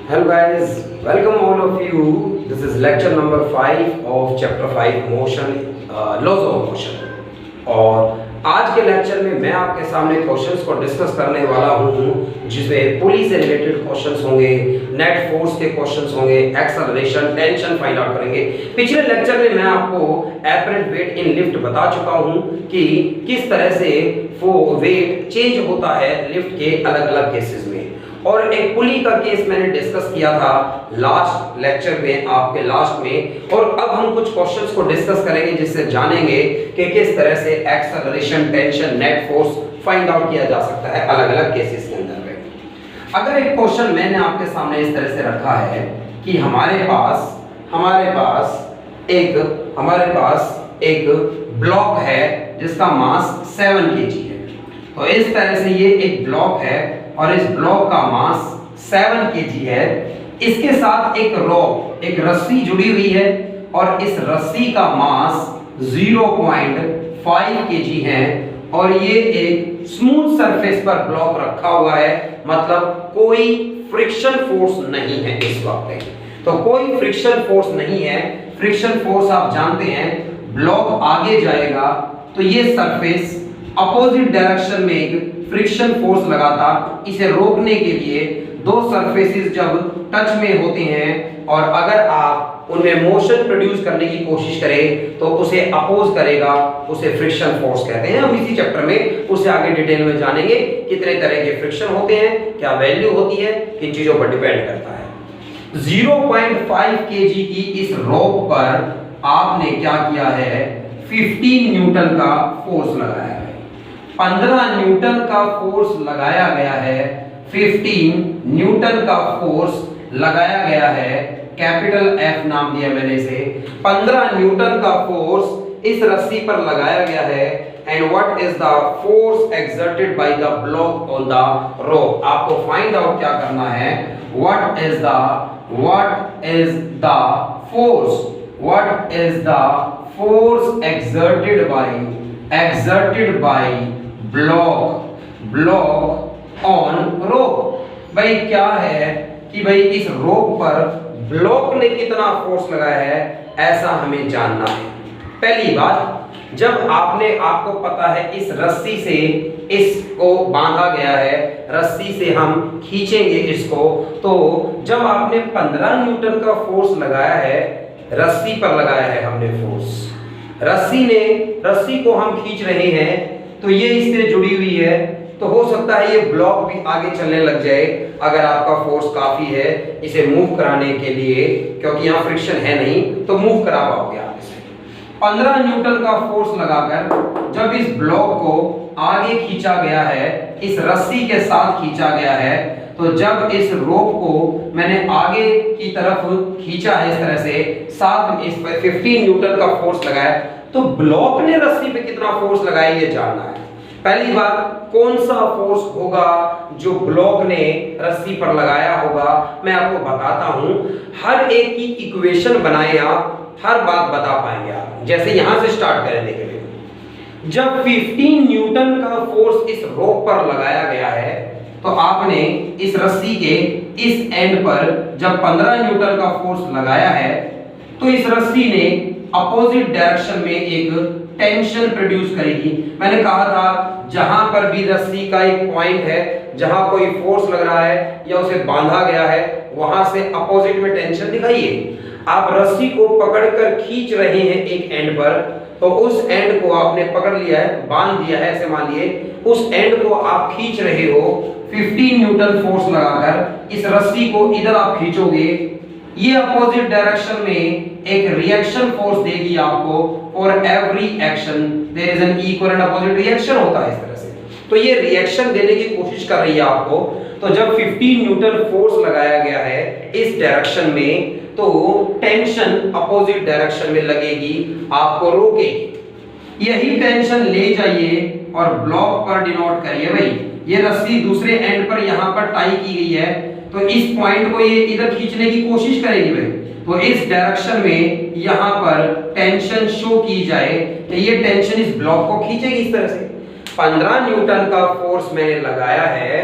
Hello guys, welcome all of you. This is lecture number 5 of chapter 5 motion, laws of motion. और आज के lecture में मैं आपके सामने क्वेश्चंस को डिस्कस करने वाला हूँ जिसमें पुली से रिलेटेड क्वेश्चंस होंगे, नेट फोर्स के क्वेश्चंस होंगे, एक्सेलरेशन, टेंशन फाइंड आउट करेंगे। पिछले लेक्चर में मैं आपको एपरेंट वेट इन लिफ्ट बता चुका हूँ कि किस तरह से वो वेट चेंज होता है लिफ्ट के अलग अलग केसेस में, और एक पुली का केस मैंने डिस्कस किया था लास्ट लेक्चर में आपके लास्ट में। और अब हम कुछ क्वेश्चंस को डिस्कस करेंगे जिससे जानेंगे कि किस तरह से acceleration, tension, net force find out किया जा सकता है अलग अलग केसेस के अंदर में। अगर एक क्वेश्चन मैंने आपके सामने इस तरह से रखा है कि हमारे पास एक ब्लॉक है जिसका मास 7 kg है। तो इस तरह से ये एक ब्लॉक है और इस ब्लॉक का मास 7 kg है। इसके साथ एक रस्सी जुड़ी हुई है और इस रस्सी का मास 0.5 kg है और ये एक स्मूथ सरफेस पर ब्लॉक रखा हुआ है, मतलब कोई फ्रिक्शन फोर्स नहीं है इस वक्त। तो कोई फ्रिक्शन फोर्स नहीं है। फ्रिक्शन फोर्स आप जानते हैं, ब्लॉक आगे जाएगा तो ये सरफेस अपोजिट डायरेक्शन में एक फ्रिक्शन फोर्स लगाता। इसे रोकने के लिए दो सरफेसेस जब टच में होते हैं और अगर आप उनमें मोशन प्रोड्यूस करने की कोशिश करें तो उसे अपोज करेगा, उसे फ्रिक्शन फोर्स कहते हैं। हम इसी चैप्टर में उससे आगे डिटेल में जानेंगे कितने तरह के फ्रिक्शन होते हैं, क्या वैल्यू होती है, किन चीजों पर डिपेंड करता है। 0.5 kg की इस रोप पर आपने क्या किया है, 15 न्यूटन का फोर्स लगाया है। 15 न्यूटन का फोर्स लगाया गया है, 15 न्यूटन का फोर्स लगाया गया है, कैपिटल F नाम दिया मैंने इसे। 15 न्यूटन का फोर्स इस रस्सी पर लगाया गया है। And what is the force exerted by the block on the rope. आपको फाइंड आउट क्या करना है, what is the force exerted by block on rope। भाई क्या है कि भाई इस रोप पर ब्लॉक ने कितना फोर्स लगाया है, ऐसा हमें जानना है। पहली बात, जब आपको पता है इस रस्सी से इसको बांधा गया है, रस्सी से हम खींचेंगे इसको, तो जब आपने 15 न्यूटन का फोर्स लगाया है, रस्सी पर लगाया है हमने फोर्स, रस्सी को हम खींच रहे हैं तो ये इससे जुड़ी हुई है, तो हो सकता है ये ब्लॉक भी आगे चलने लग जाए अगर आपका फोर्स काफी है इसे मूव कराने के लिए, क्योंकि यहाँ फ्रिक्शन है नहीं तो मूव करा पाओगे आप इसे। 15 न्यूटन का फोर्स लगाकर जब इस ब्लॉक को आगे खींचा गया है, इस रस्सी के साथ खींचा गया है, तो जब इस रोप को मैंने आगे की तरफ खींचा है इस तरह से, साथ में इस पर 15 न्यूटन का फोर्स लगाया, तो ब्लॉक ने रस्सी पे कितना फोर्स लगाया ये जानना है। पहली बात, कौन सा फोर्स होगा जो ब्लॉक ने रस्सी पर लगाया होगा, मैं आपको बताता हूं। हर एक की इक्वेशन बनाए आप, हर बात बता पाएंगे आप। जैसे यहां से स्टार्ट करें, देखें, जब 15 न्यूटन का फोर्स इस रोप पर लगाया गया है तो आपने इस रस्सी के इस एंड पर जब 15 न्यूटन का फोर्स लगाया है तो इस रस्सी ने अपोजिट डायरेक्शन में एक टेंशन प्रोड्यूस करेगी। मैंने कहा था जहां पर भी रस्सी का एक पॉइंट है जहां कोई फोर्स लग रहा है या उसे बांधा गया है, वहां से अपोजिट में टेंशन दिखाइए। आप रस्सी को पकड़कर खींच रहे हैं एक एंड पर, तो उस एंड को आपने पकड़ लिया है, बांध दिया है, ऐसे मान लिए उस एंड को आप खींच रहे हो 15 न्यूटन फोर्स लगाकर। इस रस्सी को इधर आप खींचोगे, ये अपोजिट डायरेक्शन में एक रिएक्शन फोर्स देगी आपको। For every action there is an equal and opposite reaction होता है इस तरह से, तो ये रिएक्शन देने की कोशिश कर रही है आपको। तो जब 15 न्यूटन फोर्स लगाया गया है इस डायरेक्शन में, तो टेंशन अपोजिट डायरेक्शन में लगेगी, आपको रोकेगी। यही टेंशन ले जाइए और ब्लॉक पर डिनोट करिए। भाई ये रस्सी दूसरे एंड पर यहाँ पर टाई की गई है, तो इस पॉइंट को ये इधर खींचने की कोशिश करेगी भाई, तो इस डायरेक्शन में यहाँ पर टेंशन शो की जाए तो ये टेंशन इस ब्लॉक को खींचेगी इस तरह से। 15 न्यूटन का फोर्स मैंने लगाया है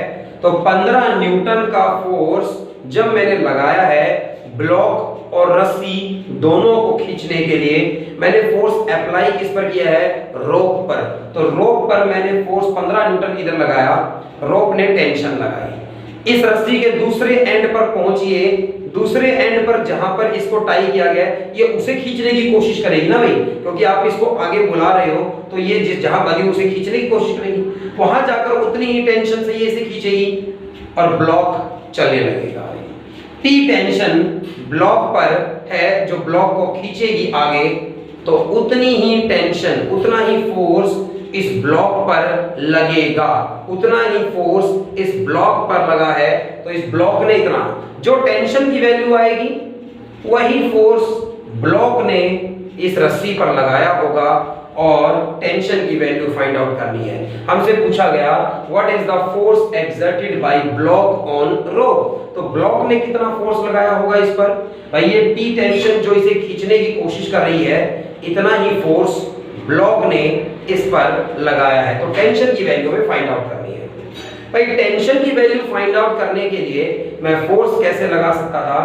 तो 15 न्यूटन का फोर्स जब मैंने लगाया है ब्लॉक और रस्सी दोनों को खींचने के लिए, मैंने फोर्स अप्लाई किस पर किया है? रोप पर। तो रोप पर मैंने फोर्स 15 न्यूटन इधर लगाया, रोप ने टेंशन लगाई। इस रस्सी के दूसरे एंड पर पहुंचिए, दूसरे एंड पर जहां पर इसको टाई किया गया है, ये उसे खींचने की कोशिश करेगी ना भाई, क्योंकि आप इसको आगे बुला रहे हो, तो ये जिस जहां बंधी उसे खींचने की कोशिश करेगी, वहां जाकर उतनी ही टेंशन से ये इसे खींचेगी और ब्लॉक चलने लगेगा। टी टेंशन ब्लॉक पर है जो ब्लॉक को खींचेगी आगे, तो उतनी ही टेंशन, उतना ही फोर्स इस ब्लॉक पर लगेगा, उतना ही फोर्स इस ब्लॉक पर लगा है, तो इस ब्लॉक ने इतना, जो टेंशन की वैल्यू आएगी वही फोर्स ब्लॉक ने इस रस्सी पर लगाया होगा और टेंशन की वैल्यू फाइंड आउट करनी है। हमसे पूछा गया what is the force exerted by block on rope, तो ब्लॉक ने कितना फोर्स लगाया होगा इस पर? भाई ये टी टेंशन जो इसे खींचने की कोशिश कर रही है, इतना ही फोर्स ब्लॉक ने इस पर लगाया है, तो टेंशन की वैल्यू हमें फाइंड आउट करनी है। भाई टेंशन की वैल्यू फाइंड आउट करने के लिए मैं फोर्स कैसे लगा सकता था?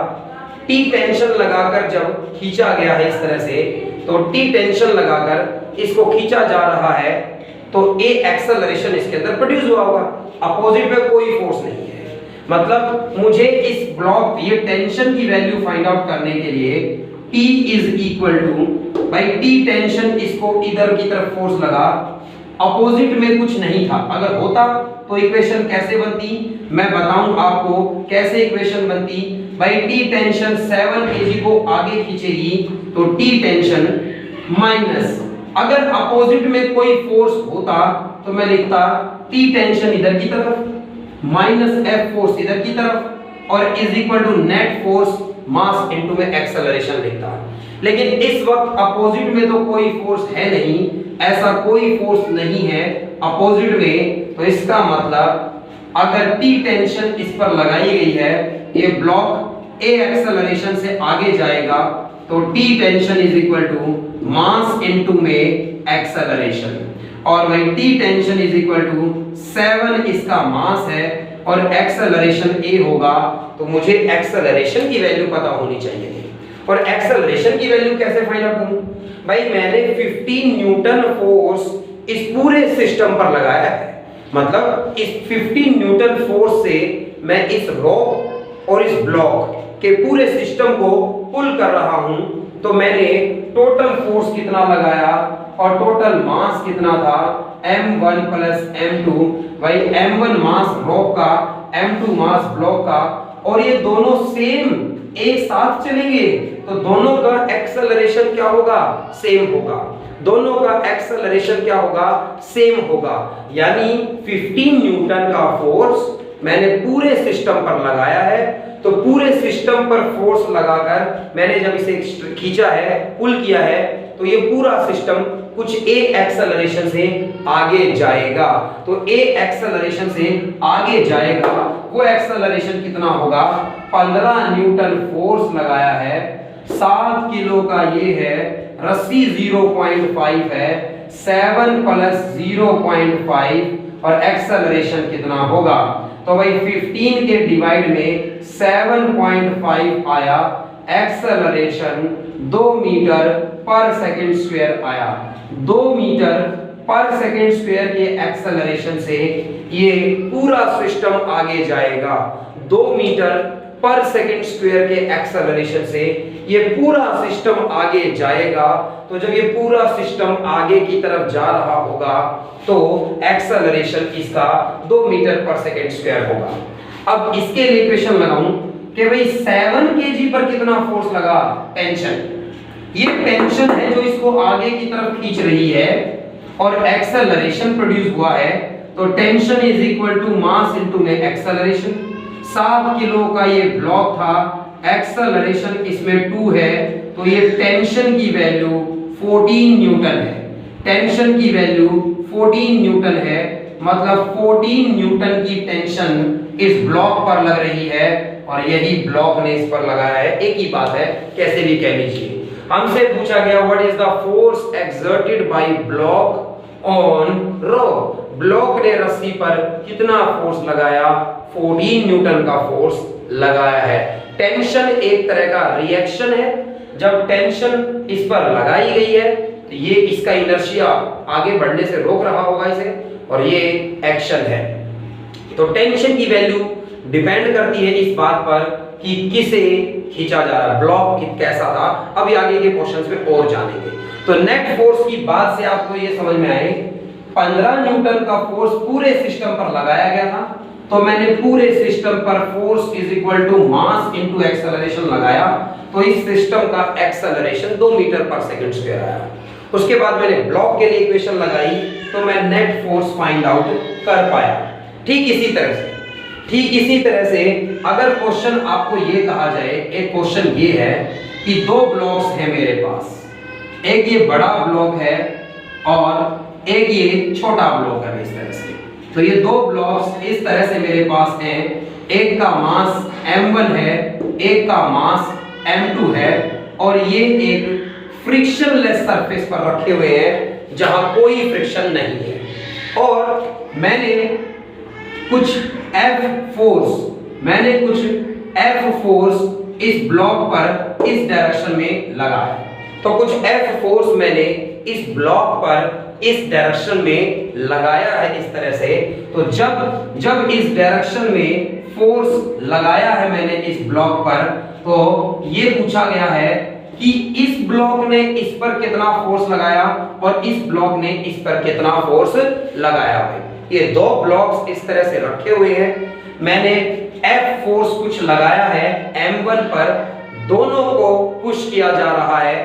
टी टेंशन लगाकर जब खींचा गया है इस तरह से, तो टी टेंशन लगाकर इसको खींचा जा रहा है, तो ए एक्सेलरेशन इसके अंदर प्रोड्यूस हुआ होगा, अपोजिट में कोई फोर्स नहीं है। मतलब मुझे इस ब्लॉक, ये टेंशन की वैल्यू फाइंड आउट करने के लिए T इज इक्वल टू, भाई टी टेंशन इसको इधर की तरफ फोर्स लगा, अपोजिट में कुछ नहीं था, अगर होता तो इक्वेशन कैसे बनती मैं बताऊं आपको कैसे इक्वेशन बनती। भाई टी टेंशन 7 kg को आगे खींचेगी, तो टी टेंशन माइनस, अगर अपोजिट में कोई फोर्स होता तो मैं लिखता टी टेंशन इधर की तरफ माइनस एफ फोर्स इधर की तरफ और is equal to net force mass into में एक्सेलरेशन लिखता। लेकिन इस वक्त अपोजिट में तो कोई फोर्स है नहीं, ऐसा कोई फोर्स नहीं है अपोजिट में, तो इसका मतलब अगर टी टेंशन इस पर लगाई गई है, ये ब्लॉक ए एक्सेलरेशन से आगे जाएगा, तो T tension is equal to mass into में एक्सेलरेशन, और वही T tension is equal to 7 इसका मास है और एक्सेलरेशन ए होगा, तो मुझे एक्सेलरेशन की वैल्यू पता होनी चाहिए थी। और एक्सेलरेशन की वैल्यू कैसे फाइंड आउट करूं? भाई मैंने 15 न्यूटन फोर्स इस पूरे सिस्टम पर लगाया है, मतलब इस 15 न्यूटन फोर्स से मैं इस रॉक और इस ब्लॉक के पूरे सिस्टम को पुल कर रहा हूं, तो मैंने टोटल फोर्स कितना लगाया और टोटल मास कितना था m1 प्लस m2। भाई m1 मास रॉक का, m2 मास ब्लॉक का, और ये दोनों सेम एक साथ चलेंगे तो दोनों का एक्सेलरेशन क्या होगा? सेम होगा। दोनों का एक्सेलरेशन क्या होगा? सेम होगा। यानी 15 न्यूटन का फोर्स मैंने पूरे सिस्टम पर लगाया है, तो पूरे सिस्टम पर फोर्स लगाकर मैंने जब इसे खींचा है, पुल किया है, तो ये पूरा सिस्टम कुछ ए एक्सेलरेशन से आगे जाएगा। तो ए एक्सेलरेशन से आगे जाएगा, वो एक्सेलरेशन कितना होगा? 15 न्यूटन फोर्स लगाया है, 7 किलो का ये है, रस्सी 0.5 है, 7 प्लस 0.5 और एक्सेलरेशन कितना होगा? तो भाई 15 के डिवाइड में 7.5 आया, acceleration 2 metre per second square आया। 2 मीटर पर सेकंड स्क्वायर के एक्सेलरेशन से ये पूरा सिस्टम आगे जाएगा। 2 मीटर पर सेकंड स्क्वायर के एक्सेलरेशन से ये पूरा सिस्टम आगे जाएगा। तो जब ये पूरा सिस्टम आगे की तरफ जा रहा होगा तो एक्सेलरेशन इसका 2 मीटर पर सेकंड स्क्वायर होगा। अब इसके लिए इक्वेशन लगाऊं कि भाई 7 kg पर कितना फोर्स लगा? टेंशन, ये टेंशन है जो इसको आगे की तरफ खींच रही है और एक्सेलरेशन प्रोड्यूस हुआ है, तो tension is equal to mass into में एक्सेलरेशन। 7 किलो का ये ब्लॉक था, एक्सेलरेशन इसमें 2 है, तो ये टेंशन की वैल्यू 14 न्यूटन है। टेंशन की वैल्यू 14 न्यूटन है, मतलब 14 न्यूटन की टेंशन इस ब्लॉक पर लग रही है और यही ब्लॉक ने इस पर लगाया है। एक ही बात है, कैसे भी कह लीजिए। हमसे पूछा गया what is the force exerted by block on rock, block ने रस्सी पर कितना फोर्स लगाया? 14 न्यूटन का फोर्स लगाया है। टेंशन एक तरह का रिएक्शन है, जब टेंशन इस पर लगाई गई है तो ये इसका इनर्शिया आगे बढ़ने से रोक रहा होगा इसे, और ये एक्शन है। तो टेंशन की वैल्यू डिपेंड करती है इस बात पर कि किसे खींचा जा रहा है, ब्लॉक कैसा था। अभी आगे के क्वेश्चंस में और जानेंगे। तो नेट फोर्स की बात से आपको ये समझ में आए 15 न्यूटन का फोर्स पूरे सिस्टम पर लगाया गया था, तो मैंने पूरे सिस्टम पर force is equal to mass into acceleration लगाया, तो इस सिस्टम का acceleration 2 metre per second square आया। उसके बाद मैंने ब्लॉक के लिए इक्वेशन लगाई, तो मैं नेट फोर्स फाइंड आउट कर पाया। ठीक इसी तरह से अगर क्वेश्चन आपको ये कहा जाए, एक क्वेश्चन ये है कि 2 ब्लॉक्स हैं मेरे पास, एक ये बड़ा ब्लॉक है और एक ये छोटा ब्लॉक है इस तरह से। तो ये 2 ब्लॉक्स इस तरह से मेरे पास हैं, एक का मास m1 है, एक का मास m2 है, और ये एक फ्रिक्शनलेस सरफेस पर रखे हुए हैं जहां कोई फ्रिक्शन नहीं है। और मैंने कुछ F फोर्स इस ब्लॉक पर इस डायरेक्शन में लगाया। तो कुछ F फोर्स मैंने इस ब्लॉक पर इस डायरेक्शन में लगाया है इस तरह से। तो जब इस डायरेक्शन में फोर्स लगाया है मैंने इस ब्लॉक पर, तो ये पूछा गया है कि इस ब्लॉक ने इस पर कितना फोर्स लगाया और इस ब्लॉक ने इस पर कितना फोर्स लगाया है। ये 2 ब्लॉक्स इस तरह से रखे हुए हैं, मैंने F फोर्स कुछ लगाया है M1 पर, दोनों को पुश किया जा रहा है।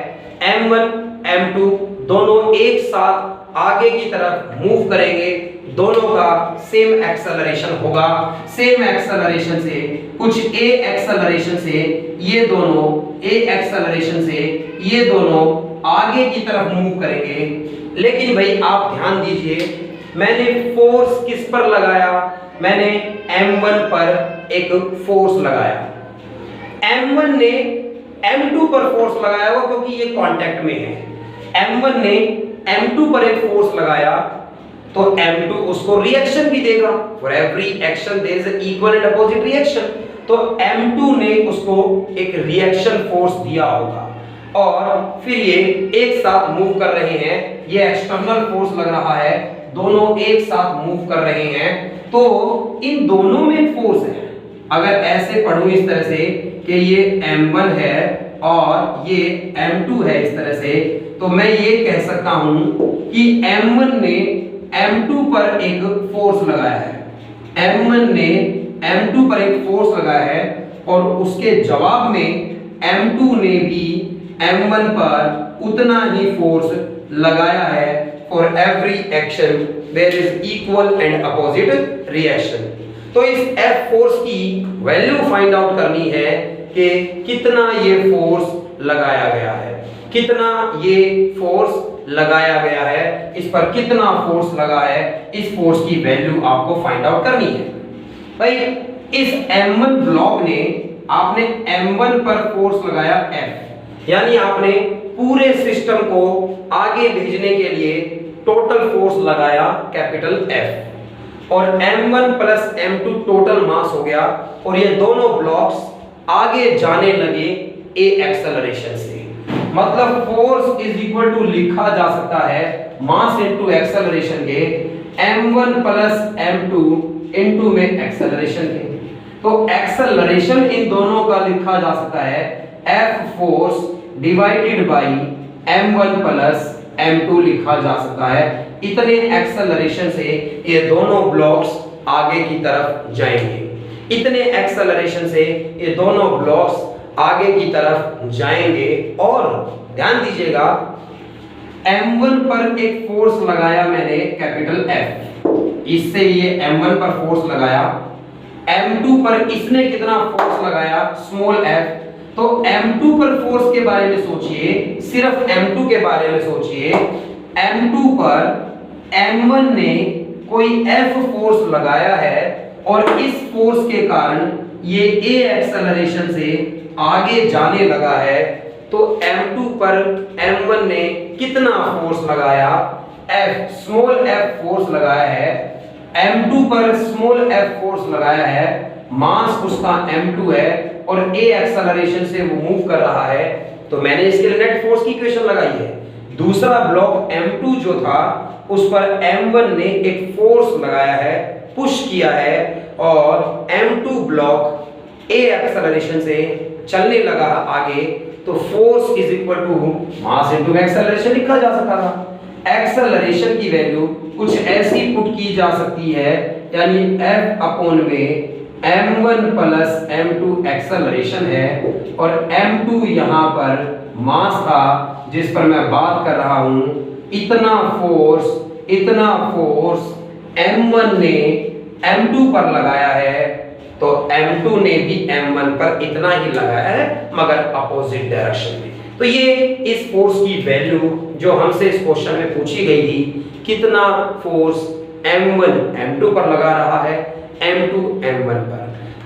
M1 M2 दोनों एक साथ आगे की तरफ मूव करेंगे, दोनों का सेम एक्सेलरेशन होगा। सेम एक्सेलरेशन से कुछ A एक्सेलरेशन से ये दोनों आगे की तरफ मूव करेंगे। लेकिन भाई आप ध्यान दीजिए, मैंने फोर्स किस पर लगाया, मैंने M1 पर एक फोर्स लगाया, M1 ने M2 पर फोर्स लगाया हुआ क्योंकि ये कांटेक्ट में है। M1 ने M2 पर एक फोर्स लगाया, तो M2 उसको रिएक्शन भी देगा। For every action there is equal and opposite reaction. तो M2 ने उसको एक रिएक्शन फोर्स दिया होगा, और फिर ये एक साथ मूव कर रहे हैं, ये एक्सटर्नल फोर्स लग रहा है, दोनों एक साथ मूव कर रहे हैं, तो इन दोनों में फोर्स है। अगर ऐसे पढ़ूं इस तरह से कि ये M1 है और ये M2 है इस तरह से, तो मैं ये कह सकता हूं कि M1 ने M2 पर एक फोर्स लगाया है, M1 ने M2 पर एक फोर्स लगाया है, और उसके जवाब में M2 ने भी M1 पर उतना ही फोर्स लगाया है। For every action there is equal and opposite reaction. तो इस F फोर्स की वैल्यू फाइंड आउट करनी है कि कितना ये फोर्स लगाया गया है, कितना ये फोर्स लगाया गया है, इस पर कितना फोर्स लगा है, इस फोर्स की वैल्यू आपको फाइंड आउट करनी है। भाई इस M1 ब्लॉक ने, आपने M1 पर फोर्स लगाया F, यानी आपने पूरे सिस्टम को आगे भेजने के लिए टोटल फोर्स लगाया कैपिटल F, और M1 plus M2 total mass हो गया, और ये दोनों ब्लॉक्स आगे जाने लगे A एक्सेलरेशन से। मतलब फोर्स इज इक्वल टू लिखा जा सकता है मास इनटू एक्सेलरेशन के M1 प्लस M2 इनटू में एक्सेलरेशन के। तो एक्सेलरेशन इन दोनों का लिखा जा सकता है F force divided by M1 plus M2 लिखा जा सकता है। इतने एक्सेलरेशन से ये दोनों ब्लॉक्स आगे की तरफ जाएंगे, इतने एक्सेलरेशन से ये दोनों ब्लॉक्स आगे की तरफ जाएंगे। और ध्यान दीजिएगा, M1 पर एक फोर्स लगाया मैंने कैपिटल F, इससे ये M1 पर फोर्स लगाया, M2 पर इसने कितना फोर्स लगाया स्मॉल f। तो M2 पर फोर्स के बारे में सोचिए, सिर्फ M2 के बारे में सोचिए। M2 पर M1 ने कोई F फोर्स लगाया है, और इस फोर्स के कारण ये A एक्सेलरेशन से आगे जाने लगा है। तो M2 पर M1 ने कितना फोर्स लगाया, F स्मॉल f फोर्स लगाया है, m2 पर स्मॉल f फोर्स लगाया है, मास उसका m2 है और a एक्सेलरेशन से वो मूव कर रहा है, तो मैंने इसके लिए नेट फोर्स की इक्वेशन लगाई है। दूसरा ब्लॉक m2 जो था उस पर m1 ने एक फोर्स लगाया है, पुश किया है, और m2 ब्लॉक a एक्सेलरेशन से चलने लगा आगे, तो force is equal to mass into acceleration लिखा जा सकता था। एक्सेलरेशन की वैल्यू कुछ ऐसी पुट की जा सकती है, यानी F अपॉन में m1 प्लस m2 एक्सेलरेशन है और m2 यहाँ पर मास था जिस पर मैं बात कर रहा हूँ। इतना फोर्स m1 ने m2 पर लगाया है, तो m2 ने भी m1 पर इतना ही लगाया है मगर अपोजिट डायरेक्शन में। तो ये इस फोर्स की वैल्यू जो हमसे इस क्वेश्चन में पूछी गई थी, कितना फोर्स m1 m2 पर लगा रहा है, m2 m1 पर।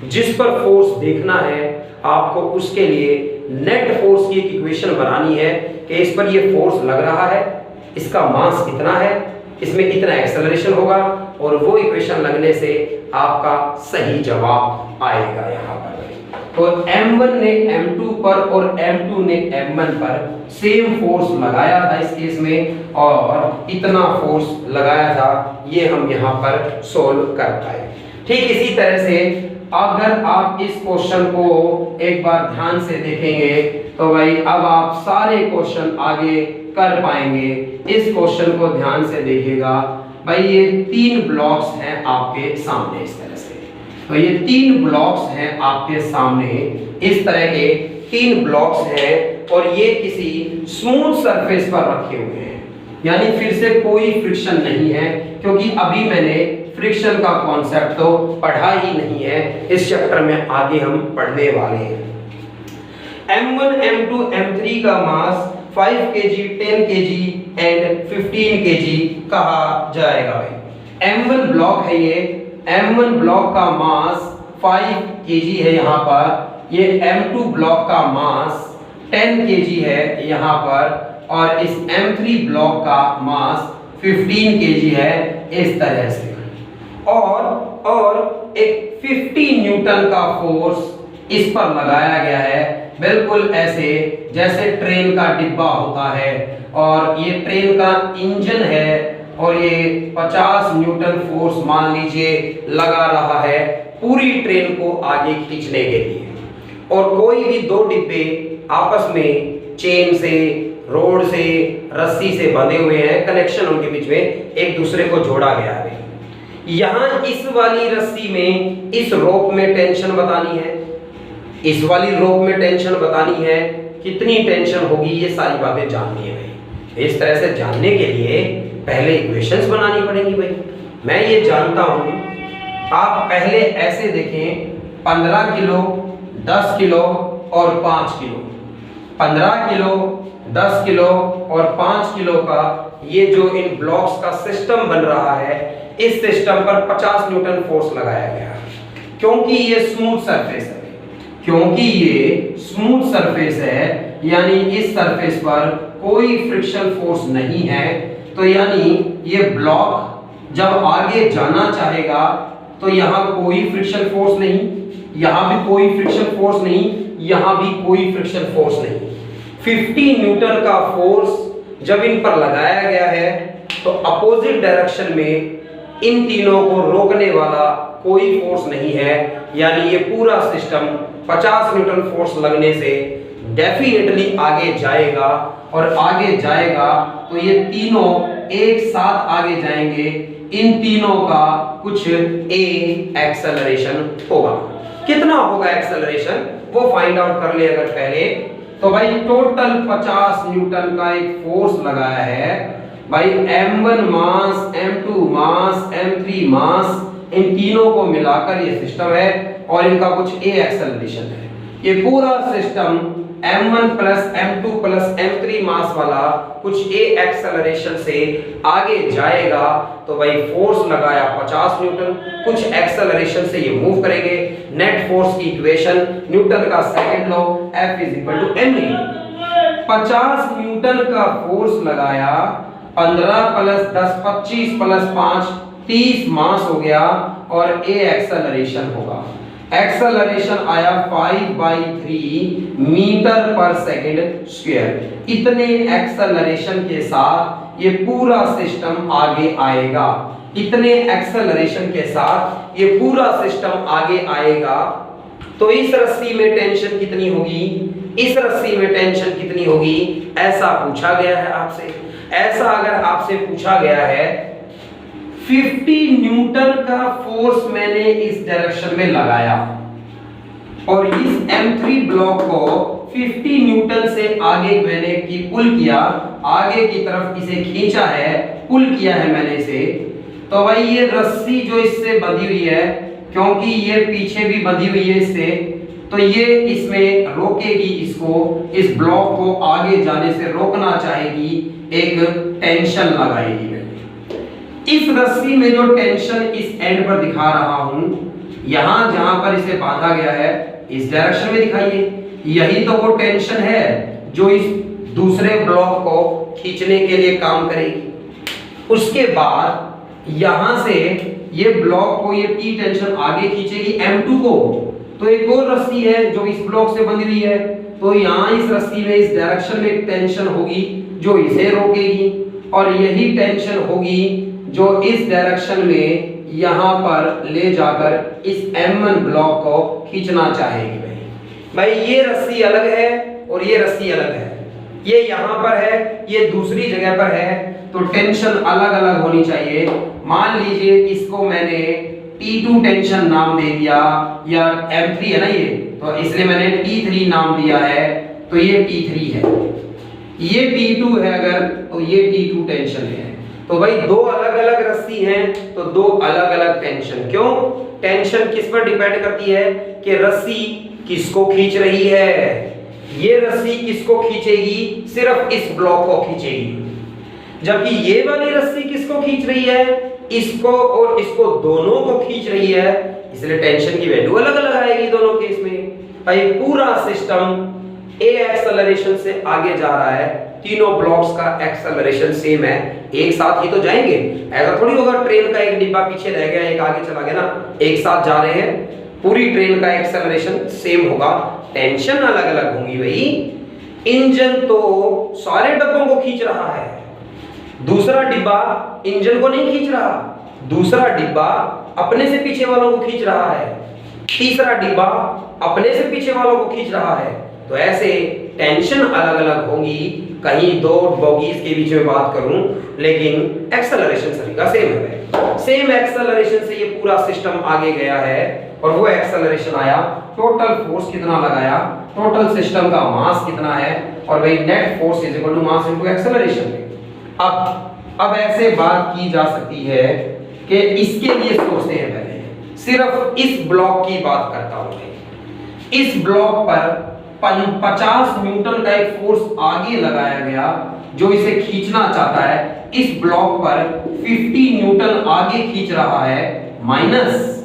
जिस पर फोर्स देखना है आपको, उसके लिए नेट फोर्स की एक इक्वेशन बनानी है कि इस पर ये फोर्स लग रहा है, इसका मास इतना है, इसमें इतना एक्सेलरेशन होगा, और वो इक्वेशन लगने से आपका सही जवाब आएगा यहाँ पर। तो m1 ने m2 पर और m2 ने m1 पर सेम फोर्स लगाया था इस केस में, और इतना फोर्स लगाया था, ये हम यहाँ पर सोल्व कर पाए। ठीक इसी तरह से अगर आप इस क्वेश्चन को एक बार ध्यान से देखेंगे तो भाई अब आप सारे क्वेश्चन आगे कर पाएंगे। इस क्वेश्चन को ध्यान से देखिएगा भाई, ये 3 ब्लॉक्स हैं आपके सामने इस तरह से। तो ये 3 ब्लॉक्स हैं आपके सामने, इस तरह के 3 ब्लॉक्स हैं और ये किसी स्मूथ सरफेस पर रखे हुए हैं, यानी फिर से कोई फ्रिक्शन नहीं है, क्योंकि अभी मैंने फ्रिक्शन का कॉन्सेप्ट तो पढ़ा ही नहीं है, इस चैप्टर में आगे हम पढ़ने वाले हैं। m1 m2 m3 का मास 5 kg 10 kg एंड 15 kg कहा जाएगा भाई। m1 ब्लॉक है ये, m1 ब्लॉक का मास 5 kg है यहाँ पर, ये m2 ब्लॉक का मास 10 kg है यहाँ पर, और इस m3 ब्लॉक का मास 15 kg है इस तरह से। और एक 50 न्यूटन का फोर्स इस पर लगाया गया है, बिल्कुल ऐसे जैसे ट्रेन का डिब्बा होता है, और ये ट्रेन का इंजन है, और ये 50 न्यूटन फोर्स मान लीजिए लगा रहा है पूरी ट्रेन को आगे खींचने के लिए। और कोई भी 2 डिब्बे आपस में चेन से, रोड से, रस्सी से बंधे हुए हैं, कनेक्शन उनके बीच में एक दूसरे को जोड़ा गया है। यहाँ इस वाली रस्सी में, इस रोप में टेंशन बतानी है, इस वाली रोप में टेंशन बतानी है, कितनी टेंशन होगी ये सारी बातें जाननी है भाई। इस तरह से जानने के लिए पहले इक्वेशंस बनानी पड़ेंगी भाई। मैं ये जानता हूँ, आप पहले ऐसे देखें, 15 किलो, 10 किलो और 5 किलो, 15 किलो, 10 किलो और 5 किलो का ये जो इन ब्लॉक्स का सिस्टम बन रहा है, इस सिस्टम पर 50 न्यूटन फोर्स लगाया गया, क्योंकि ये स्मूथ सरफेस है। क्योंकि ये स्मूथ सरफेस है, यानी इस सरफेस पर कोई फ्रिक्शन फोर्स नहीं है, तो यानी ये ब्लॉक जब आगे जाना चाहेगा तो यहाँ कोई फ्रिक्शन फोर्स नहीं, यहाँ भी कोई फ्रिक्शन फोर्स नहीं, यहाँ भी कोई फ्रिक्शन फोर्स नहीं। 50 न्यूटन का फोर्स जब इन पर लगाया गया है, तो अपोजिट डायरेक्शन में इन तीनों को रोकने वाला कोई फोर्स नहीं है, यानी ये पूरा सिस्टम 50 न्यूटन फोर्स लगने से डेफिनेटली आगे जाएगा, और आगे जाएगा तो ये तीनों एक साथ आगे जाएंगे, इन तीनों का कुछ a एक्सेलरेशन होगा। कितना होगा एक्सेलरेशन वो फाइंड आउट कर ले अगर पहले, तो भाई टोटल 50 न्यूटन का एक फोर्स लगाया है भाई, m1 मास, m2 मास, m3 मास, इन तीनों को मिलाकर ये सिस्टम है, और इनका कुछ a एक्सेलरेशन है। ये पूरा system m1 plus m2 plus m3 मास वाला कुछ a एक्सेलरेशन से आगे जाएगा, तो भाई फोर्स लगाया 50 न्यूटन, कुछ एक्सेलरेशन से ये मूव करेंगे। नेट फोर्स की इक्वेशन, न्यूटन का second law, F is equal to ma। 50 Newton का फोर्स लगाया, 15 प्लस 10 25 प्लस 5 30 मास हो गया और ए एक्सेलरेशन होगा। एक्सेलरेशन आया 5/3 मीटर पर सेकंड स्क्वायर। इतने एक्सेलरेशन के साथ ये पूरा सिस्टम आगे आएगा। इतने एक्सेलरेशन के साथ ये पूरा सिस्टम आगे आएगा। तो इस रस्सी में टेंशन कितनी होगी, इस रस्सी में टेंशन कितनी होगी, ऐसा पूछा गया है आपसे। ऐसा अगर आपसे पूछा गया है 50 न्यूटन का फोर्स मैंने इस डायरेक्शन में लगाया और इस M3 ब्लॉक को 50 न्यूटन से आगे मैंने पुल किया, आगे की तरफ इसे खींचा है, पुल किया है मैंने इसे, तो भाई ये रस्सी जो इससे बंधी हुई है, क्योंकि ये पीछे भी बंधी हुई है इससे, तो ये इसमें रोकेगी, इसको, इस ब्लॉक को आगे जाने से रोकना चाहेगी, एक टेंशन लगाएगी। इस रस्सी में जो टेंशन इस एंड पर दिखा रहा हूं, यहां जहां पर इसे बांधा गया है इस डायरेक्शन में दिखाइए, यही तो वो टेंशन है जो इस दूसरे ब्लॉक को खींचने के लिए काम करेगी। उसके बाद यहां से ये ब्लॉक को, ये टी टेंशन आगे खींचेगी M2 को, तो एक और रस्सी है जो इस ब्लॉक से बंधी हुई है, तो यहां इस रस्सी में इस डायरेक्शन में एक टेंशन होगी जो इसे रोकेगी, और यही टेंशन होगी जो इस डायरेक्शन में यहां पर ले जाकर इस M1 ब्लॉक को खींचना चाहेगी। भाई ये रस्सी अलग है और ये रस्सी अलग है, ये यहां पर है, ये दूसरी जगह पर है, तो टेंशन अलग अलग होनी चाहिए। मान लीजिए इसको मैंने T2 टेंशन नाम दे दिया, या M3 है ना ये, तो इसलिए मैंने T3 नाम दिया है, तो ये T3 है, ये T2 है अगर, तो ये T2 टेंशन है। तो भाई दो अलग अलग रस्सी हैं तो दो अलग अलग टेंशन। क्यों? टेंशन किस पर डिपेंड करती है कि रस्सी किसको खींच रही है। ये रस्सी किसको खींचेगी? सिर्फ इस ब्लॉक को खींचेगी, जबकि ये वाली रस्सी किसको खींच रही है? इसको और इसको, दोनों को खींच रही है, इसलिए टेंशन की वैल्यू अलग अलग आएगी दोनों केस में। भाई पूरा सिस्टम ए एक्सेलरेशन से आगे जा रहा है, तीनों ब्लॉक्स का एक्सेलरेशन सेम है, एक साथ ही तो जाएंगे। ऐसा थोड़ी होगा ट्रेन का एक डिब्बा पीछे रह गया, एक आगे चला गया ना, एक साथ जा रहे हैं, पूरी ट्रेन का एक्सेलरेशन सेम होगा, टेंशन अलग अलग होंगी। भाई इंजन तो सारे डब्बों को खींच रहा है, दूसरा डिब्बा इंजन को नहीं खींच रहा, दूसरा डिब्बा अपने से पीछे वालों को खींच रहा है, तीसरा डिब्बा अपने से पीछे वालों को खींच रहा है। तो ऐसे टेंशन अलग अलग होंगी, कहीं दो बॉगीज के बीच में बात करूं, लेकिन एक्सेलरेशन सभी का सेम है। सेम एक्सेलरेशन से ये पूरा सिस्टम आगे गया है, और वो एक्सेलरेशन आया, टोटल फोर्स कितना लगाया, टोटल सिस्टम का मास कितना है, और भाई net force is equal to mass into acceleration. अब ऐसे बात की जा सकती है कि इसके लिए सोचते हैं, पहले सिर्फ इस ब्लॉक की बात करता हूं। इस ब्लॉक पर 50 न्यूटन का एक फोर्स आगे लगाया गया जो इसे खींचना चाहता है, इस ब्लॉक पर 50 न्यूटन आगे खींच रहा है, माइनस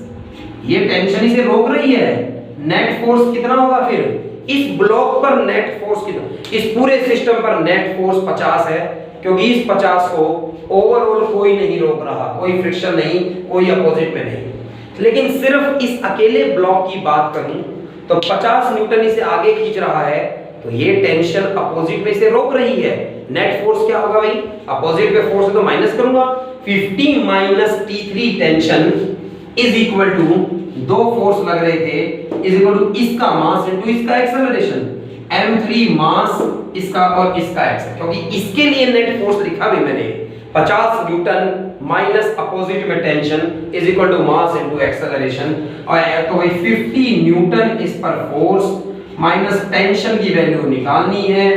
ये टेंशन इसे रोक रही है, नेट फोर्स कितना होगा फिर इस ब्लॉक पर, नेट फोर्स कितना, इस पूरे सिस्टम पर नेट फोर्स 50 है, क्योंकि इस 50 को ओवरऑल कोई नहीं रोक रहा, कोई फ्रिक्शन नहीं, कोई अपोजिट में नहीं, लेकिन सिर्फ इस अकेले ब्लॉक की बात करूं तो 50 न्यूटन इसे आगे खींच रहा है, तो ये टेंशन अपोजिट में इसे रोक रही है। नेट फोर्स क्या होगा भाई? अपोजिट पे फोर्स है तो माइनस करूंगा, 50 minus T3 tension is equal to, दो फोर्स लग रहे थे, इज इक्वल टू इसका मास इनटू इसका एक्सेलरेशन, M3 मास इसका और इसका एक्सेलरेशन, क्योंकि इसके लिए नेट फोर्स लिखा भी मैंने 50 न्यूटन माइनस अपोजिट में tension is equal to mass into acceleration, और तो भाई 50 न्यूटन इस पर फोर्स माइनस टेंशन की वैल्यू निकालनी है,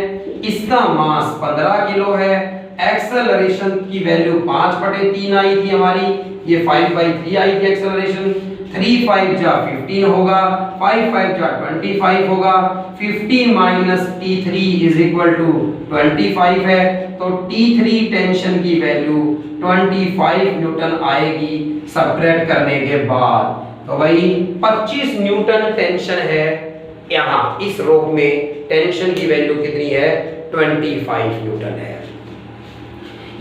इसका मास 15 किलो है, एक्सेलरेशन की वैल्यू 5/3 आई थी हमारी, ये 5/3 आई थी एक्सेलरेशन, 3 5 जा 15 होगा, 5 5 जा 25 होगा, 50 minus T3 is equal to 25 है, तो T3 टेंशन की वैल्यू 25 न्यूटन आएगी सबट्रैक्ट करने के बाद। तो भाई 25 न्यूटन टेंशन है यहाँ इस रोप में, टेंशन की वैल्यू कितनी है? 25 न्यूटन है।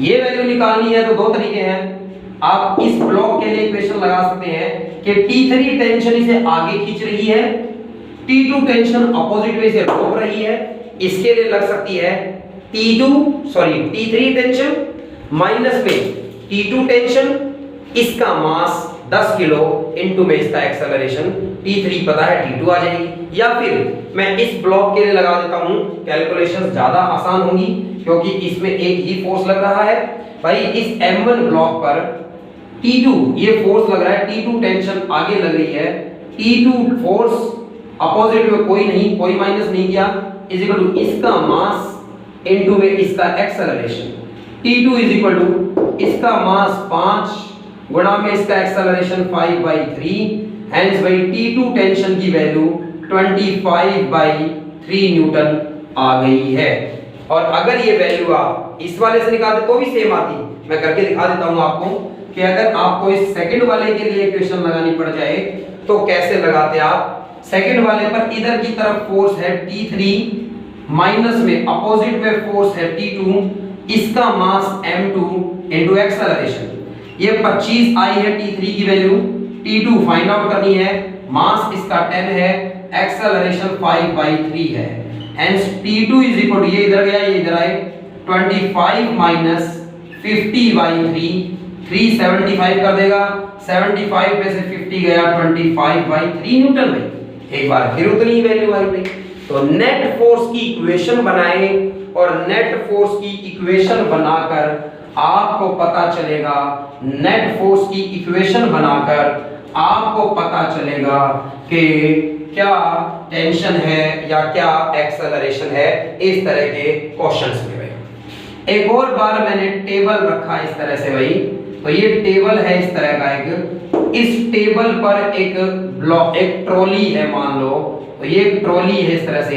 ये वैल्यू निकालनी है तो दो तरीके हैं, आप इस ब्लॉक के लिए इक्वेशन लगा सकते हैं कि T3 टेंशन इसे आगे खींच रही है, T2 टेंशन अपोजिट में इसे रोक रही है। इसके लिए लग सकती है T3 टेंशन माइनस में T2 टेंशन, इसका मास 10 किलो इनटू में इसका एक्सेलरेशन T3 पता है T2 आ जाएगी। या फिर मैं इस ब्लॉक के लिए लगा देता हूं, कैलकुलेशंस ज्यादा आसान होंगी क्योंकि इसमें एक ही फोर्स लग रहा है। भाई इस M1 ब्लॉक पर T2 ये फोर्स लग रहा है, T2 टेंशन आगे लग रही है, T2 फोर्स अपोजिट में कोई नहीं, कोई माइनस नहीं किया, इज इक्वल टू इसका मास इनटू में इसका acceleration. T2 is equal to इसका मास 5 गुणा में इसका एक्सेलरेशन 5/3, हेंस भाई T2 टेंशन की वैल्यू 25/3 न्यूटन आ गई है। और अगर ये वैल्यू आप इस वाले से निकालते तो भी सेम आती। मैं करके दिखा देता हूं आपको कि अगर आपको इस सेकंड वाले के लिए इक्वेशन लगानी पड़ जाए तो कैसे लगाते आप। सेकंड वाले पर इधर की तरफ फोर्स है T3, माइनस में अपोजिट में फोर्स है T2, इसका मास M2 इनटू एक्सेलरेशन। ये 25 आई है T3 की वैल्यू, T2 फाइंड आउट करनी है, मास इसका 10 है, एक्सेलरेशन 5/3 है। Hence T2 is equal to, ये इधर गया ये इधर आए, 25 माइनस 50/3, 375 कर देगा, 75 में से 50 गया 25/3 न्यूटन भाई। एक बार फिर उतनी वैल्यू आई भाई। तो नेट फोर्स की इक्वेशन बनाए और नेट फोर्स की इक्वेशन बनाकर आपको पता चलेगा, नेट फोर्स की इक्वेशन बनाकर आपको पता चलेगा कि क्या टेंशन है या क्या एक्सेलरेशन है, इस तरह के क्वेश्चंस में भाई। एक और बार मैंने टेबल रखा इस तरह से भाई, तो ये टेबल है इस तरह का एक, इस टेबल पर एक ब्लॉक, एक ट्रॉली है मान लो, तो ये एक ट्रॉली है इस तरह से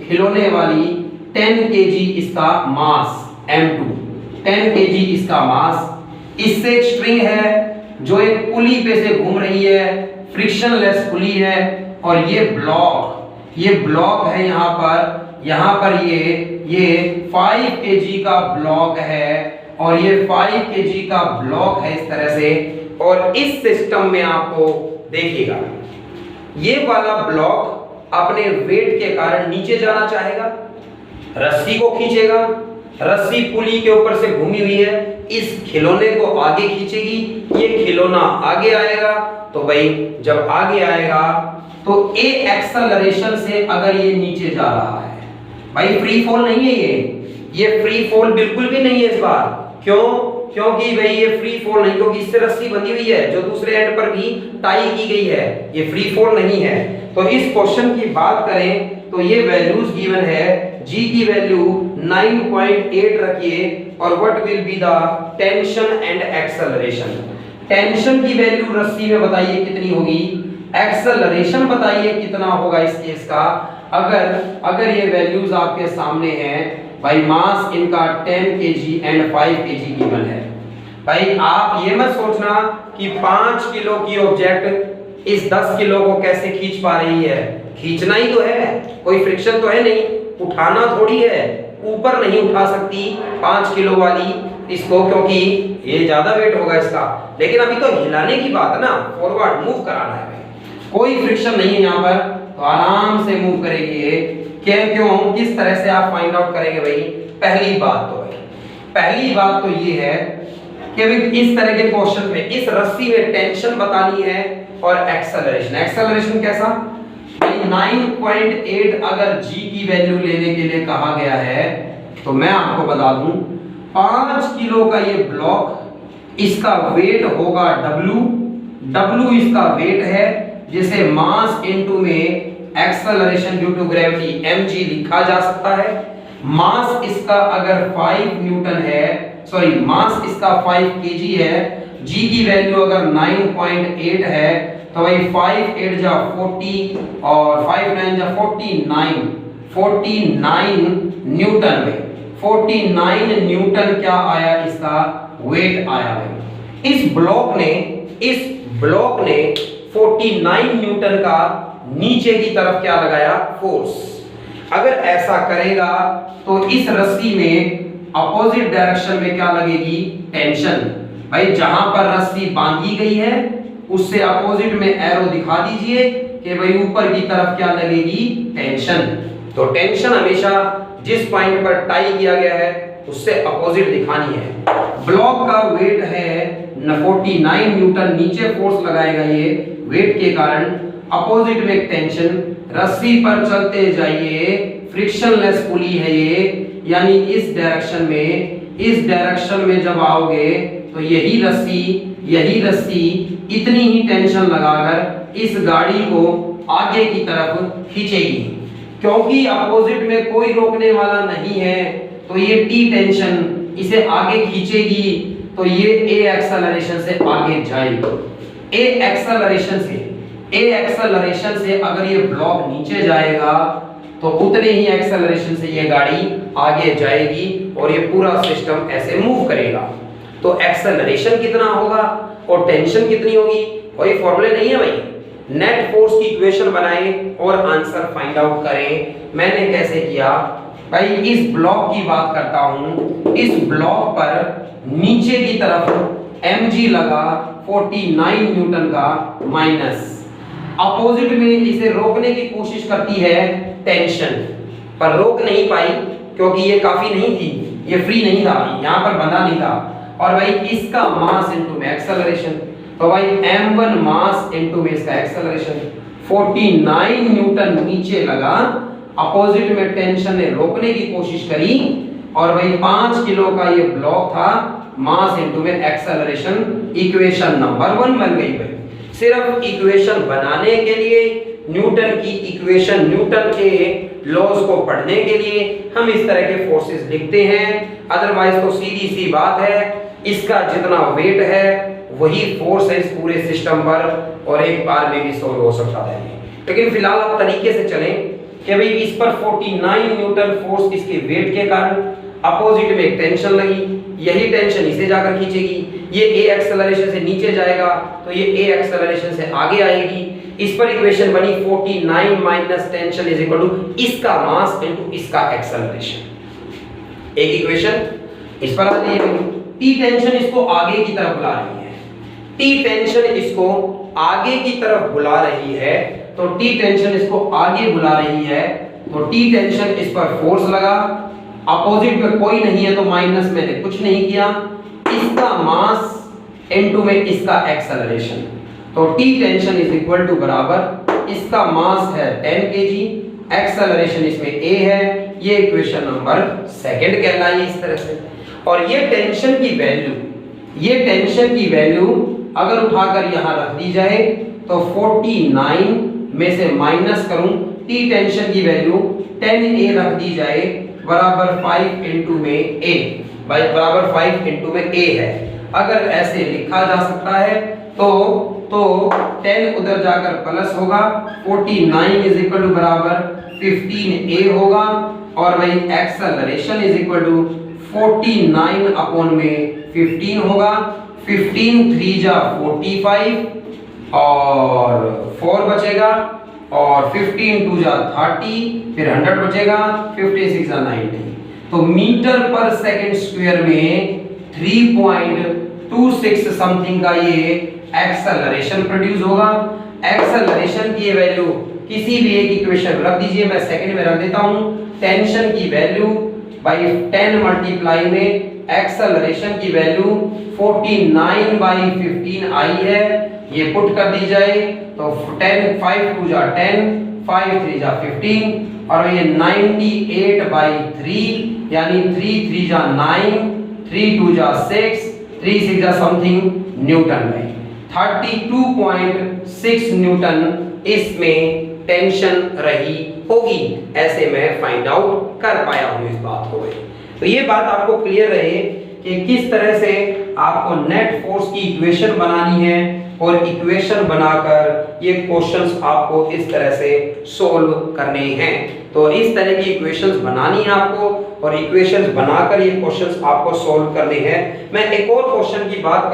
खिलौने वाली, 10 kg इसका मास M2, 10 kg इसका मास। इससे एक स्ट्रिंग है जो एक पुली पे से घूम रही है, फ्रिक्शनलेस पुली है, और ये ब्लॉक है यहाँ पर ये 5 kg का ब्लॉक है, और ये 5 kg का ब्लॉक है इस तरह से। और इस सिस्टम में आपको देखिएगा ये वाला ब्लॉक अपने वेट के कारण नीचे जाना चाहेगा, रस्सी को खींचेगा, रस्सी पुली के ऊपर से घूमी हुई है, इस खिलौने को आगे खींचेगी, ये खिलौना आगे आएगा। तो भाई जब आगे आएगा तो ए एक्सेलरेशन से अगर ये नीचे जा रहा है, भाई फ्री फॉल नहीं है ये फ्री फॉल बिल्कुल भी नहीं है इस बार। क्यों? क्योंकि भाई ये फ्री फॉल नहीं, क्योंकि इससे रस्सी बंधी हुई है जो दूसरे एंड पर भी टाई की गई है, ये फ्री फॉल नहीं है। तो इस क्वेश्चन की बात करें तो ये वैल्यूज गिवन है, G की वैल्यू 9.8 रखिए, और what will be the tension and acceleration. Tension की वैल्यू रस्सी में बताइए कितनी होगी, एक्सेलरेशन बताइए कितना होगा इस केस का। अगर ये वैल्यूज आपके सामने हैं भाई, मास इनका 10 kg एंड 5 kg गिवन है। भाई आप ये मत सोचना कि 5 किलो की ऑब्जेक्ट इस 10 किलो को कैसे खींच पा रही है, खींचना ही तो है, कोई फ्रिक्शन तो है नहीं, उठाना थोड़ी है, ऊपर नहीं उठा सकती 5 किलो वाली इसको, क्योंकि ये ज्यादा वेट होगा इसका। लेकिन अभी तो हिलाने की बात है ना, फॉरवर्ड मूव कराना है भाई, कोई फ्रिक्शन नहीं है यहाँ पर, तो आराम से मूव करेगी ये। क्यों किस तरह से आप फाइंड आउट करेंगे भाई। पहली बात तो ये है कि इस तरह के क्वेश्चन में इस रस्सी में टेंशन बतानी है और एक्सेलरेशन कैसा भाई। 9.8 अगर G की वैल्यू लेने के लिए कहा गया है तो मैं आपको बता दूं 5 किलो का ये ब्लॉक, इसका वेट होगा W इसका वेट है, जिसे मास इनटू में acceleration due to gravity mg लिखा जा सकता है। मास इसका अगर 5 न्यूटन है, मास इसका 5 kg है, G की वैल्यू अगर 9.8 है तो भाई 5 8 जा 40 और 5 9 जा 49 न्यूटन में 49 न्यूटन क्या आया, इसका वेट आया है। इस ब्लॉक ने 49 न्यूटन का नीचे की तरफ क्या लगाया, फोर्स। अगर ऐसा करेगा तो इस रस्सी में अपोजिट डायरेक्शन में क्या लगेगी, टेंशन। भाई जहां पर रस्सी बांधी गई है उससे अपोजिट में एरो दिखा दीजिए कि भाई ऊपर की तरफ क्या लगेगी, टेंशन। तो टेंशन हमेशा जिस पॉइंट पर टाई किया गया है उससे अपोजिट दिखानी है। ब्लॉक का वेट है 49 न्यूटन, नीचे फोर्स लगाएगा ये वेट के कारण, अपोजिट में एक टेंशन, रस्सी पर चलते जाइए, फ्रिक्शनलेस पुली है ये, यानी इस डायरेक्शन में जब आओगे तो यही रस्सी इतनी ही टेंशन लगाकर इस गाड़ी को आगे की तरफ खींचेगी। क्योंकि अपोजिट में कोई रोकने वाला नहीं है तो ये टी टेंशन इसे आगे खींचेगी, तो ये ए एक्सेलरेशन से आगे जाएगी। ए एक्सेलरेशन से अगर ये ब्लॉक नीचे जाएगा तो उतने ही एक्सेलरेशन से ये गाड़ी आगे जाएगी और ये पूरा सिस्टम ऐसे मूव करेगा। तो एक्सेलरेशन कितना होगा और टेंशन कितनी होगी, कोई फॉर्मूले नहीं है भाई। नेट फोर्स की इक्वेशन बनाएं और आंसर फाइंड आउट करें। मैंने कैसे किया भाई, इस ब्लॉक की बात करता हूं, इस ब्लॉक पर नीचे की तरफ mg लगा 49 न्यूटन का माइनस, अपोजिट में इसे रोकने की कोशिश करती है टेंशन, पर रोक नहीं पाई क्योंकि ये काफी नहीं थी, ये फ्री नहीं था, यहां पर बंधा नहीं था। और भाई इसका मास इनटू में एक्सेलरेशन, तो भाई m1 मास इनटू में इसका एक्सेलरेशन, 49 न्यूटन नीचे लगा, अपोजिट में टेंशन ने रोकने की कोशिश करी और भाई 5 किलो का ये ब्लॉक था, मास इनटू में एक्सेलरेशन, इक्वेशन नंबर 1 बन गई भाई। सिर्फ इक्वेशन बनाने के लिए, न्यूटन की इक्वेशन, न्यूटन के लॉज को पढ़ने के लिए हम इस तरह के फोर्सेस लिखते हैं। अदरवाइज तो सीधी सी बात है, इसका जितना वेट है वही फोर्स है इस पूरे सिस्टम पर और एक बार में भी सॉल्व हो सकता है। लेकिन फिलहाल आप तरीके से चलें कि भाई इस पर 49 न्यूटन फोर्स इसके वेट के कारण, अपोजिट में एक टेंशन लगी, यही टेंशन इसे जाकर खींचेगी, ये ए एक्सेलरेशन से नीचे जाएगा तो ये ए एक्सेलरेशन से आगे आएगी। इस पर इक्वेशन बनी 49 minus tension is equal to इसका मास इनटू इसका एक्सेलरेशन। एक इक्वेशन इस पर आती है, टी टेंशन इसको आगे की तरफ बुला रही है, टी टेंशन इसको आगे की तरफ बुला रही है, तो टी टेंशन इसको आगे बुला रही है, तो टी टेंशन इस पर फोर्स लगा, अपोजिट में कोई नहीं है तो माइनस मैंने कुछ नहीं किया, इसका मास इनटू में इसका एक्सेलरेशन, तो T tension is equal to बराबर, इसका मास है 10 kg, एक्सेलरेशन इसमें a है, ये इक्वेशन नंबर 2 कहलाई इस तरह से। और ये टेंशन की वैल्यू अगर उठाकर यहां रख दी जाए तो 49 में से माइनस करूं, टी टेंशन की वैल्यू 10a रख दी जाए बराबर 5 इनटू में a, बराबर 5 इनटू में a है। अगर ऐसे लिखा जा सकता है तो 10 उधर जाकर प्लस होगा, 49 इज इक्वल टू बराबर 15a होगा और भाई acceleration is equal to 49 upon में 15 होगा, 15 3 जा 45 और 4 बचेगा और 15 2 जा 30, फिर 100 बचेगा, 56 जा 90, तो मीटर पर सेकंड स्क्वायर में 3.26 समथिंग का ये एक्सेलरेशन प्रोड्यूस होगा। एक्सेलरेशन की वैल्यू किसी भी एक इक्वेशन रख दीजिए, मैं सेकंड में रख देता हूं, टेंशन की वैल्यू बाय 10 मल्टीप्लाई में एक्सेलरेशन की वैल्यू 49 बाई 15 आई है, ये पुट कर दी जाए तो 10 5 2 जा 10, 5 3 जा 15 और ये 98 बाई 3 यानी 3 3 जा 9, 3 2 जा 6, 3 6 जा समथिंग न्यूटन में 32.6 न्यूटन इसमें टेंशन रही होगी। ऐसे मैं फाइंड आउट कर पाया हूं इस बात को। तो ये बात आपको क्लियर रहे कि किस तरह से आपको नेट फोर्स की इक्वेशन बनानी है और इक्वेशन बनाकर ये क्वेश्चंस आपको इस तरह से सोल्व करने हैं। तो इस तरह की इक्वेशंस बनानी है आपको और इक्वेशंस बनाकर ये क्वेश्चंस आपको सोल्व करने हैं। मैं एक और क्वेश्चन की बात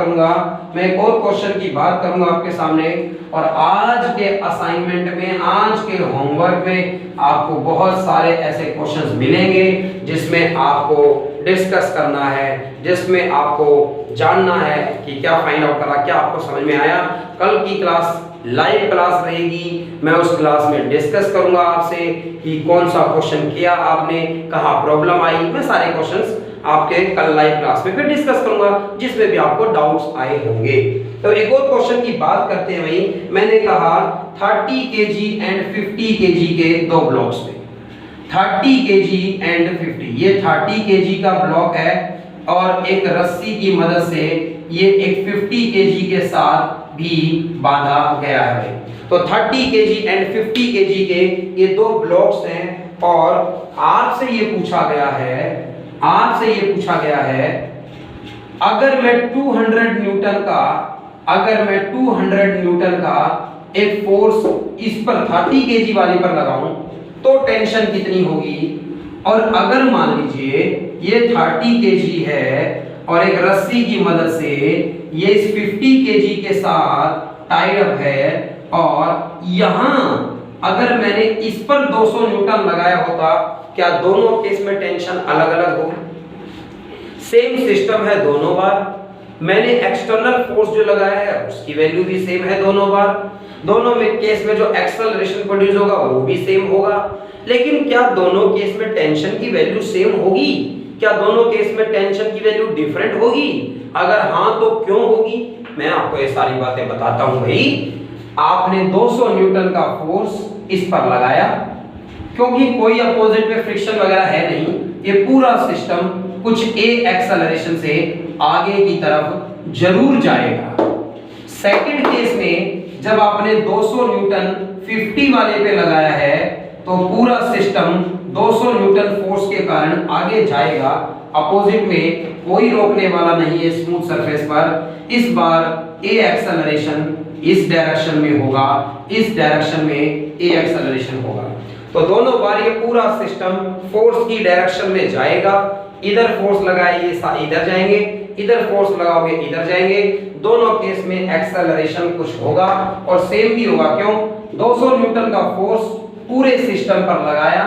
करूंगा, आपके सामने, और आज के असाइनमेंट में, आज के होमवर्क में आपको बहुत सारे ऐसे क्वेश्चंस मिलेंगे जिसमें आपको डिस्कस करना है, जिसमें आपको जानना है कि क्या फाइंड आउट करा, क्या आपको समझ में आया। कल की क्लास लाइव क्लास रहेगी, मैं उस क्लास में डिस्कस करूंगा आपसे कि कौन सा क्वेश्चन किया आपने, कहाँ प्रॉब्लम आई, मैं सारे क्वेश्चंस आपके कल लाइव क्लास में फिर डिस्कस करूंगा जिसमें भी आपको डाउट्स आए होंगे। तो एक और क्वेश्चन की बात करते हैं भाई, मैंने कहा 30 kg एंड 50 kg के दो ब्लॉक्स में, 30 kg एंड 50, ये 30 kg का ब्लॉक है और एक रस्सी की मदद से ये एक 50 kg के साथ भी बांधा गया है। तो 30 kg एंड 50 kg के ये दो ब्लॉक्स हैं और आपसे ये पूछा गया है अगर मैं 200 न्यूटन का एक फोर्स इस पर 30 kg वाले पर लगाऊं तो टेंशन कितनी होगी। और अगर मान लीजिए ये 30 kg है और एक रस्सी की मदद से ये इस 50 kg के साथ टाइड अप है और यहां अगर मैंने इस पर 200 न्यूटन लगाया होता, क्या दोनों केस में टेंशन अलग अलग होगी? सेम सिस्टम है दोनों बार, मैंने एक्सटर्नल फोर्स जो लगाया है उसकी वैल्यू भी सेम है दोनों बार, दोनों में केस में जो एक्सेलरेशन प्रोड्यूस होगा वो भी सेम होगा। लेकिन क्या दोनों केस में टेंशन की वैल्यू सेम होगी? क्या दोनों केस में टेंशन की वैल्यू डिफरेंट होगी? अगर हाँ तो क्यों होगी? मैं आपको ये सारी बातें बताता हूं भाई। आपने 200 न्यूटन का फोर्स इस पर लगाया, क्योंकि कोई अपोजिट में फ्रिक्शन वगैरह है नहीं, ये पूरा सिस्टम कुछ ए एक्सेलरेशन से आगे की तरफ जरूर जाएगा। सेकंड केस में जब आपने 200 न्यूटन 50 वाले पे लगाया है तो पूरा सिस्टम 200 न्यूटन फोर्स के कारण आगे जाएगा, अपोजिट में कोई रोकने वाला नहीं है स्मूथ सरफेस पर। इस बार ए एक्सेलरेशन इस डायरेक्शन में होगा, इस डायरेक्शन में ए एक्सेलरेशन होगा। तो दोनों बार ये पूरा सिस्टम फोर्स की डायरेक्शन में जाएगा। इधर फोर्स लगाइए इधर जाएंगे, इधर फोर्स लगाओगे इधर जाएंगे, दोनों केस में एक्सेलरेशन कुछ होगा और सेम भी होगा। क्यों? 200 न्यूटन का फोर्स पूरे सिस्टम पर लगाया,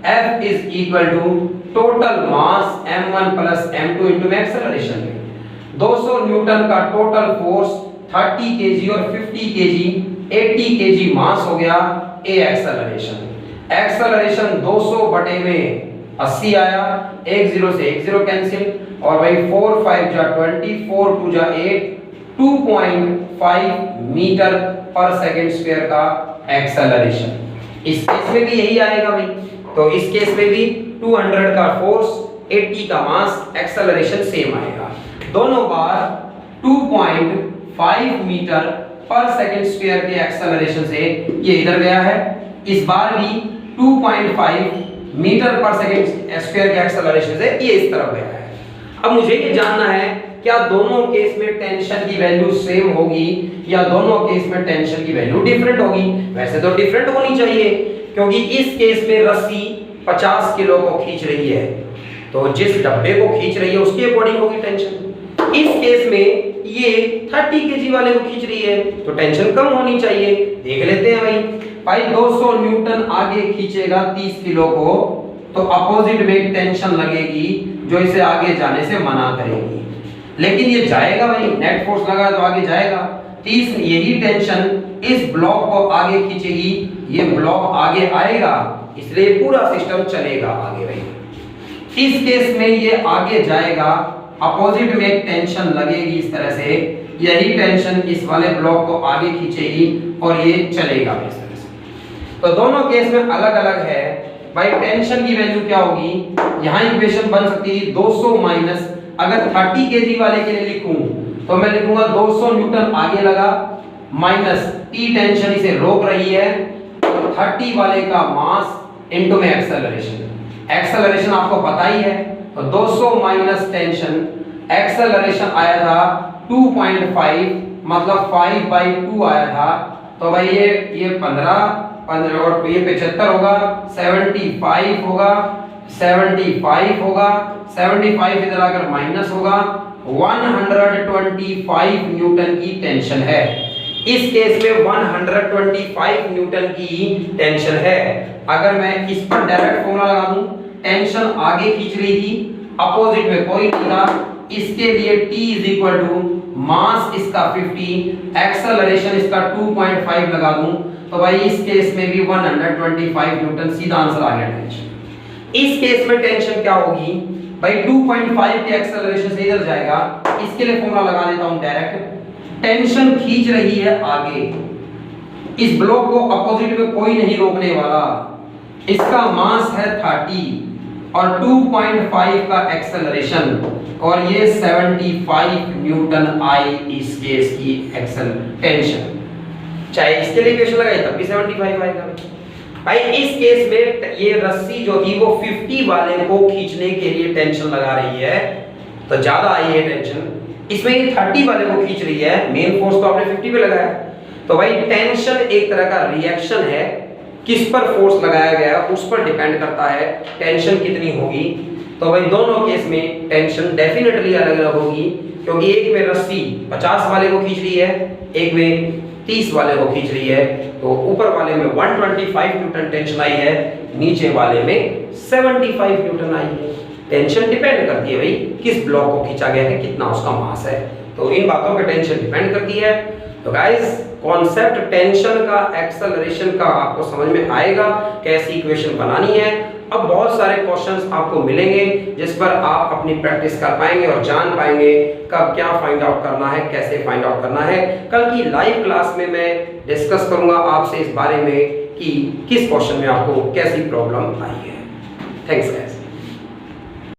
F is equal to total mass m1 plus m2 into acceleration में 200 न्यूटन का टोटल फोर्स 30 kg और 50 kg 80 kg मास हो गया, a एक्सेलरेशन। एक्सेलरेशन 200 बटे में 80 आया, 1 0 से 1 0 कैंसिल और भाई 4 5 जा 20, 4 2 जा 8, 2.5 मीटर पर सेकंड स्क्वायर का एक्सेलरेशन। इस केस में भी यही आएगा भाई। तो इस केस में भी 200 का फोर्स 80 का मास, एक्सेलरेशन सेम आएगा। दोनों बार 2.5 मीटर पर सेकंड स्क्वायर के एक्सेलरेशन से ये इधर गया है, इस बार भी 2.5 मीटर पर सेकंड स्क्वायर के एक्सेलरेशन से ये इस तरफ गया है। अब मुझे ये जानना है क्या दोनों केस में टेंशन की वैल्यू सेम होगी या दोनों केस में टेंशन की वैल्यू डिफरेंट होगी। वैसे तो डिफरेंट होनी चाहिए, क्योंकि इस केस में रस्सी 50 किलो को खींच रही है, तो जिस डब्बे को खींच रही है उसके अकॉर्डिंग होगी टेंशन। इस केस में ये 30 kg वाले को खींच रही है तो टेंशन कम होनी चाहिए। देख लेते हैं भाई 200 न्यूटन आगे खींचेगा 30 किलो को, तो अपोजिट में टेंशन लगेगी जो इसे आगे जाने से मना करेगी। लेकिन ये जाएगा भाई, नेट फोर्स लगा तो आगे जाएगा। 30 यही टेंशन इस ब्लॉक को आगे खींचेगी, ये ब्लॉक आगे आएगा, इसलिए पूरा सिस्टम चलेगा आगे भाई। इस केस में ये आगे जाएगा, अपोजिट में एक टेंशन लगेगी इस तरह से, यही टेंशन इस वाले ब्लॉक को आगे खींचेगी और ये चलेगा इस तरह से। तो दोनों केस में अलग अलग है भाई। टेंशन की वैल्यू क्या होगी, यहाँ इक्वेशन बन सकती है 200 माइनस, अगर 30 kg वाले के लिए लिखूं तो मैं लिखूंगा 200 न्यूटन आगे लगा माइनस T टेंशन इसे रोक रही है, 30 वाले का मास इनटू में एक्सेलरेशन। एक्सेलरेशन आपको पता ही है, तो 200 माइनस टेंशन, एक्सेलरेशन आया था 2.5 मतलब 5/2 आया था। तो भाई ये 15 और ये 75 होगा, 75 होगा, 75 होगा, 75 इधर आकर माइनस होगा, 125 न्यूटन की टेंशन है। इस केस में 125 न्यूटन की टेंशन है। अगर मैं इस पर डायरेक्ट फॉर्मूला लगा दूं, टेंशन आगे खींच रही थी, अपोजिट में कोई नहीं था, इसके लिए t is equal to mass इसका 50, एक्सेलरेशन इसका 2.5 लगा दूं तो भाई इस केस में भी 125 न्यूटन, सीधा आंसर आ गया टेंशन। इस केस में टेंशन क्या होगी भाई, 2.5 के एक्सेलरेशन से इधर जाएगा, इसके लिए फॉर्मूला लगा देता हूं डायरेक्ट। टेंशन खींच रही है आगे, इस ब्लॉक को अपोजिट में कोई नहीं रोकने वाला, इसका मास है 30 और 2.5 का एक्सेलरेशन, और ये 75 न्यूटन आई इस केस की एक्सेल टेंशन। चाहे इसके लिए इक्वेशन लगाई तब भी 75 आएगा भाई। इस केस में ये रस्सी जो थी वो 50 वाले को खींचने के लिए टेंशन लगा रही है, तो ज्यादा आई है टेंशन। इसमें ये 30 वाले को खींच रही है, मेन फोर्स तो आपने 50 पे लगाया, तो भाई टेंशन एक तरह का रिएक्शन है, किस पर फोर्स लगाया गया है उस पर डिपेंड करता है टेंशन कितनी होगी। तो भाई दोनों केस में टेंशन डेफिनेटली अलग अलग होगी, क्योंकि एक में रस्सी 50 वाले को खींच रही है, एक में 30 वाले को खींच रही है। तो ऊपर वाले में 125 न्यूटन टेंशन आई है, नीचे वाले में 75 न्यूटन आई है। टेंशन डिपेंड करती है भाई किस ब्लॉक को खींचा गया है, कितना उसका मास है, तो इन बातों पे टेंशन डिपेंड करती है। तो गाइस कॉन्सेप्ट टेंशन का, एक्सेलरेशन का आपको समझ में आएगा, कैसी इक्वेशन बनानी है। अब बहुत सारे क्वेश्चंस आपको मिलेंगे जिस पर आप अपनी प्रैक्टिस कर पाएंगे और जान पाएंगे कब क्या फाइंड आउट करना है, कैसे फाइंड आउट करना है। कल की लाइव क्लास में मैं डिस्कस करूंगा आपसे इस बारे में कि किस क्वेश्चन में आपको कैसी प्रॉब्लम आई है। Thanks guys.